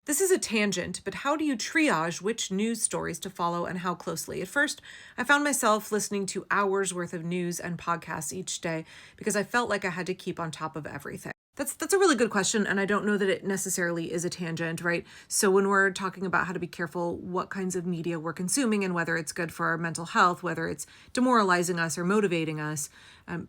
This is a tangent, but how do you triage which news stories to follow and how closely? At first, I found myself listening to hours worth of news and podcasts each day because I felt like I had to keep on top of everything. That's a really good question, and I don't know that it necessarily is a tangent, right? So when we're talking about how to be careful what kinds of media we're consuming and whether it's good for our mental health, whether it's demoralizing us or motivating us,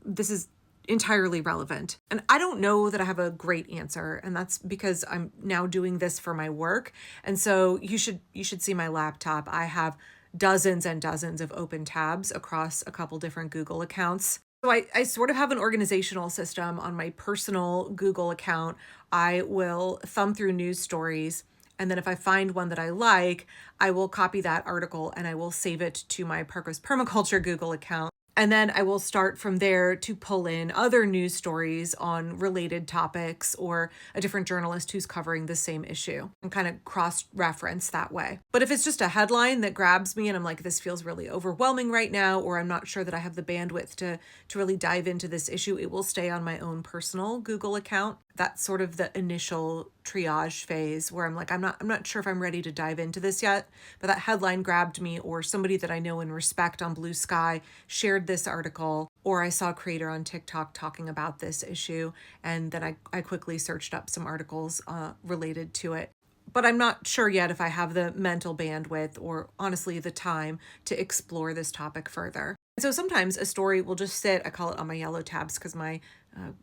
this is entirely relevant. And I don't know that I have a great answer, and that's because I'm now doing this for my work. And so you should see my laptop. I have dozens and dozens of open tabs across a couple different Google accounts. So I sort of have an organizational system on my personal Google account. I will thumb through news stories. And then if I find one that I like, I will copy that article and I will save it to my Permaculture Google account. And then I will start from there to pull in other news stories on related topics or a different journalist who's covering the same issue and kind of cross-reference that way. But if it's just a headline that grabs me and I'm like, this feels really overwhelming right now, or I'm not sure that I have the bandwidth to really dive into this issue, it will stay on my own personal Google account. That's sort of the initial triage phase where I'm like, I'm not sure if I'm ready to dive into this yet, but that headline grabbed me, or somebody that I know and respect on Blue Sky shared this article, or I saw a creator on TikTok talking about this issue, and then I quickly searched up some articles related to it. But I'm not sure yet if I have the mental bandwidth or honestly the time to explore this topic further. So sometimes a story will just sit, I call it on my yellow tabs because my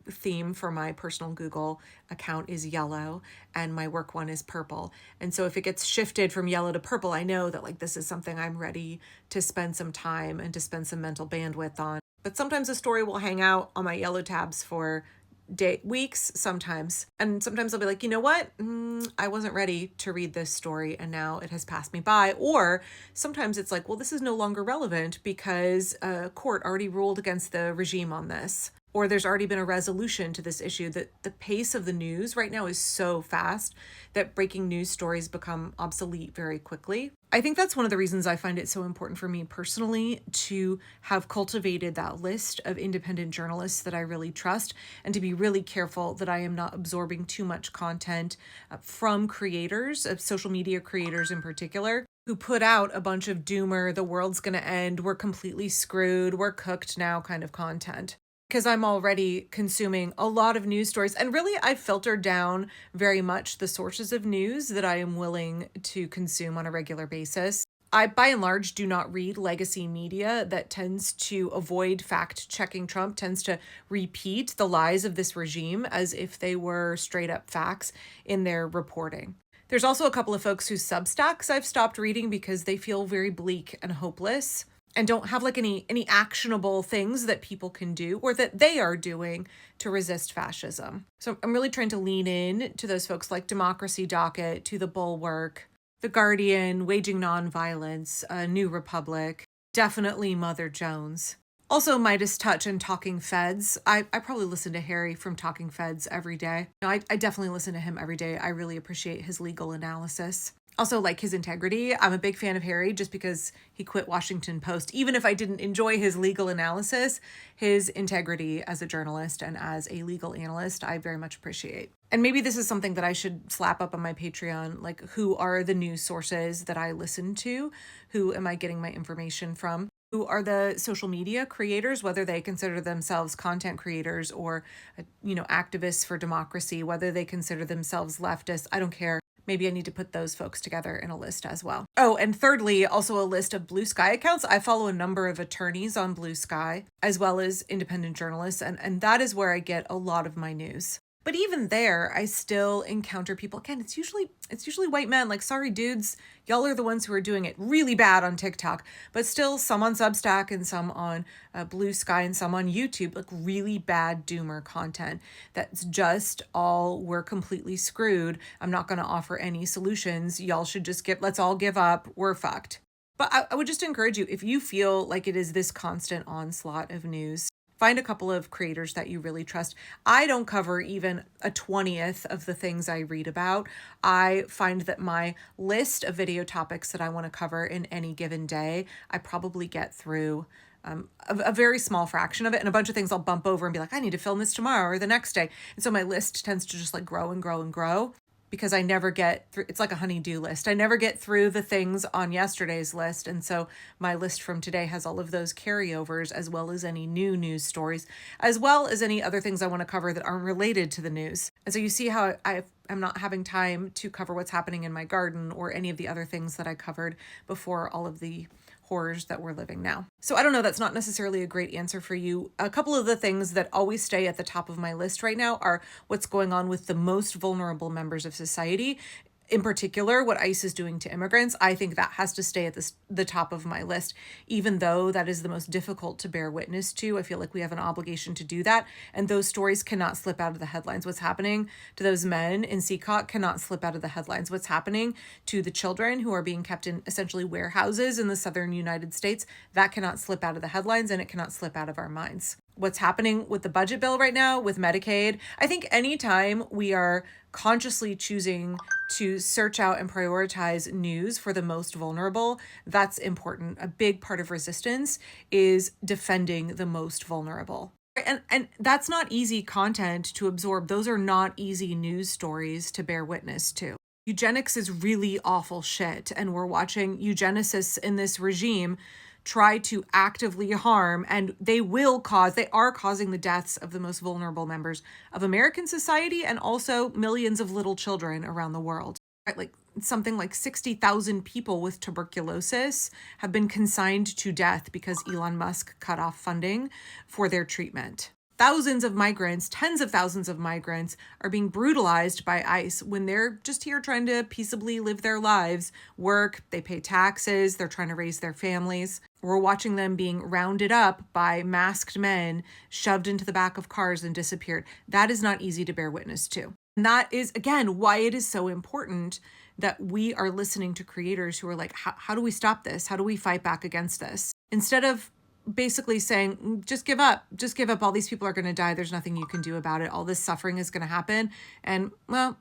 theme for my personal Google account is yellow and my work one is purple. And so if it gets shifted from yellow to purple, I know that like this is something I'm ready to spend some time and to spend some mental bandwidth on. But sometimes a story will hang out on my yellow tabs for weeks sometimes. And sometimes I'll be like, you know what? I wasn't ready to read this story and now it has passed me by. Or sometimes it's like, well, this is no longer relevant because a court already ruled against the regime on this. Or there's already been a resolution to this issue. That the pace of the news right now is so fast that breaking news stories become obsolete very quickly. I think that's one of the reasons I find it so important for me personally to have cultivated that list of independent journalists that I really trust, and to be really careful that I am not absorbing too much content from creators, of social media creators in particular, who put out a bunch of doomer, the world's going to end, we're completely screwed, we're cooked now kind of content. Because I'm already consuming a lot of news stories. And really, I've filtered down very much the sources of news that I am willing to consume on a regular basis. I, by and large, do not read legacy media that tends to avoid fact-checking Trump, tends to repeat the lies of this regime as if they were straight-up facts in their reporting. There's also a couple of folks whose Substacks I've stopped reading because they feel very bleak and hopeless, and don't have like any actionable things that people can do or that they are doing to resist fascism. So I'm really trying to lean in to those folks like Democracy Docket, To the Bulwark, The Guardian, Waging Nonviolence, New Republic, definitely Mother Jones. Also Midas Touch and Talking Feds. I probably listen to Harry from Talking Feds every day. No, I definitely listen to him every day. I really appreciate his legal analysis. Also like his integrity. I'm a big fan of Harry just because he quit Washington Post. Even if I didn't enjoy his legal analysis, his integrity as a journalist and as a legal analyst, I very much appreciate. And maybe this is something that I should slap up on my Patreon, like who are the news sources that I listen to? Who am I getting my information from? Who are the social media creators, whether they consider themselves content creators or, activists for democracy, whether they consider themselves leftists, I don't care. Maybe I need to put those folks together in a list as well. Oh, and thirdly, also a list of Blue Sky accounts. I follow a number of attorneys on Blue Sky, as well as independent journalists, and that is where I get a lot of my news. But even there, I still encounter people. Again, it's usually white men, like, sorry dudes, y'all are the ones who are doing it really bad on TikTok, but still some on Substack and some on Blue Sky and some on YouTube, like really bad doomer content. That's just all, we're completely screwed. I'm not going to offer any solutions. Y'all should just let's all give up. We're fucked. But I would just encourage you, if you feel like it is this constant onslaught of news, find a couple of creators that you really trust. I don't cover even a 20th of the things I read about. I find that my list of video topics that I want to cover in any given day, I probably get through a very small fraction of it, and a bunch of things I'll bump over and be like, I need to film this tomorrow or the next day. And so my list tends to just like grow and grow and grow. because I never get through. It's like a honey-do list. I never get through the things on yesterday's list. And so my list from today has all of those carryovers, as well as any new news stories, as well as any other things I want to cover that aren't related to the news. And so you see how I'm not having time to cover what's happening in my garden or any of the other things that I covered before all of the horrors that we're living now. So I don't know, that's not necessarily a great answer for you. A couple of the things that always stay at the top of my list right now are what's going on with the most vulnerable members of society. In particular, what ICE is doing to immigrants. I think that has to stay at the top of my list, even though that is the most difficult to bear witness to. I feel like we have an obligation to do that. And those stories cannot slip out of the headlines. What's happening to those men in Seacot cannot slip out of the headlines. What's happening to the children who are being kept in essentially warehouses in the southern United States, that cannot slip out of the headlines, and it cannot slip out of our minds. What's happening with the budget bill right now, with Medicaid. I think anytime we are consciously choosing to search out and prioritize news for the most vulnerable, that's important. A big part of resistance is defending the most vulnerable. And that's not easy content to absorb. Those are not easy news stories to bear witness to. Eugenics is really awful shit, and we're watching eugenicists in this regime try to actively harm, and they are causing the deaths of the most vulnerable members of American society and also millions of little children around the world. Right? Like something like 60,000 people with tuberculosis have been consigned to death because Elon Musk cut off funding for their treatment. Thousands of migrants, tens of thousands of migrants are being brutalized by ICE when they're just here trying to peaceably live their lives, work, they pay taxes, they're trying to raise their families. We're watching them being rounded up by masked men, shoved into the back of cars and disappeared. That is not easy to bear witness to. And that is, again, why it is so important that we are listening to creators who are like, how do we stop this? How do we fight back against this? Instead of basically saying, just give up, all these people are going to die, there's nothing you can do about it, all this suffering is going to happen, and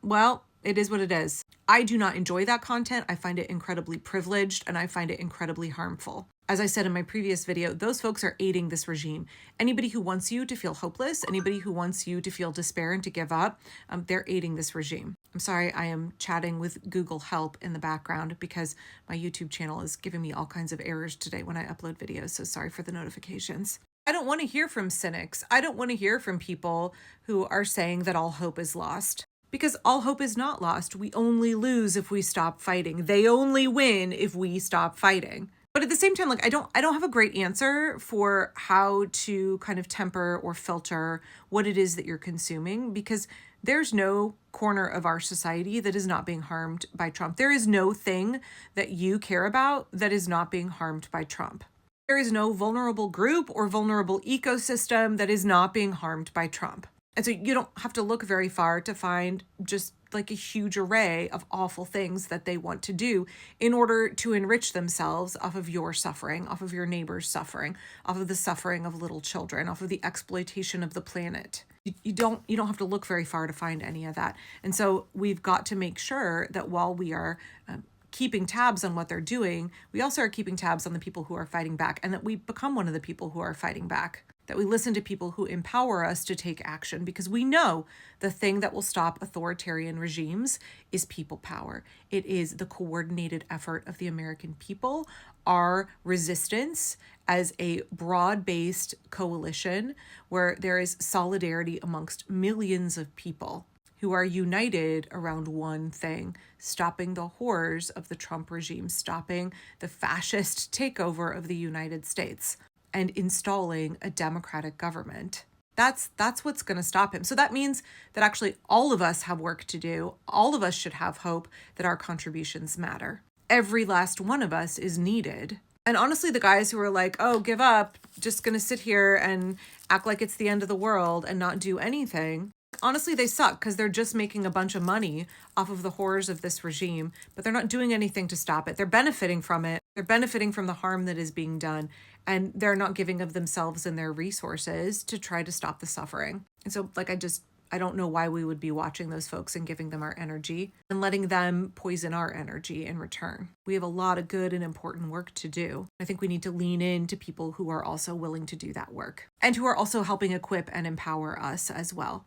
well, it is what it is. I do not enjoy that content. I find it incredibly privileged, and I find it incredibly harmful. As I said in my previous video, those folks are aiding this regime. Anybody who wants you to feel hopeless, anybody who wants you to feel despair and to give up, they're aiding this regime. I'm sorry, I am chatting with Google Help in the background because my YouTube channel is giving me all kinds of errors today when I upload videos, so sorry for the notifications. I don't want to hear from cynics. I don't want to hear from people who are saying that all hope is lost. Because all hope is not lost. We only lose if we stop fighting. They only win if we stop fighting. But at the same time, like I don't have a great answer for how to kind of temper or filter what it is that you're consuming, because there's no corner of our society that is not being harmed by Trump. There is no thing that you care about that is not being harmed by Trump. There is no vulnerable group or vulnerable ecosystem that is not being harmed by Trump. And so you don't have to look very far to find just like a huge array of awful things that they want to do in order to enrich themselves off of your suffering, off of your neighbor's suffering, off of the suffering of little children, off of the exploitation of the planet. You don't have to look very far to find any of that. And so we've got to make sure that while we are keeping tabs on what they're doing, we also are keeping tabs on the people who are fighting back, and that we become one of the people who are fighting back. That we listen to people who empower us to take action, because we know the thing that will stop authoritarian regimes is people power. It is the coordinated effort of the American people, our resistance as a broad-based coalition where there is solidarity amongst millions of people who are united around one thing: stopping the horrors of the Trump regime, stopping the fascist takeover of the United States, and installing a democratic government. That's what's going to stop him. So that means that actually all of us have work to do. All of us should have hope that our contributions matter. Every last one of us is needed. And honestly, the guys who are like, oh, give up, just going to sit here and act like it's the end of the world and not do anything, honestly, they suck, because they're just making a bunch of money off of the horrors of this regime, but they're not doing anything to stop it. They're benefiting from it. They're benefiting from the harm that is being done, and they're not giving of themselves and their resources to try to stop the suffering. And so, like, I don't know why we would be watching those folks and giving them our energy and letting them poison our energy in return. We have a lot of good and important work to do. I think we need to lean into people who are also willing to do that work and who are also helping equip and empower us as well.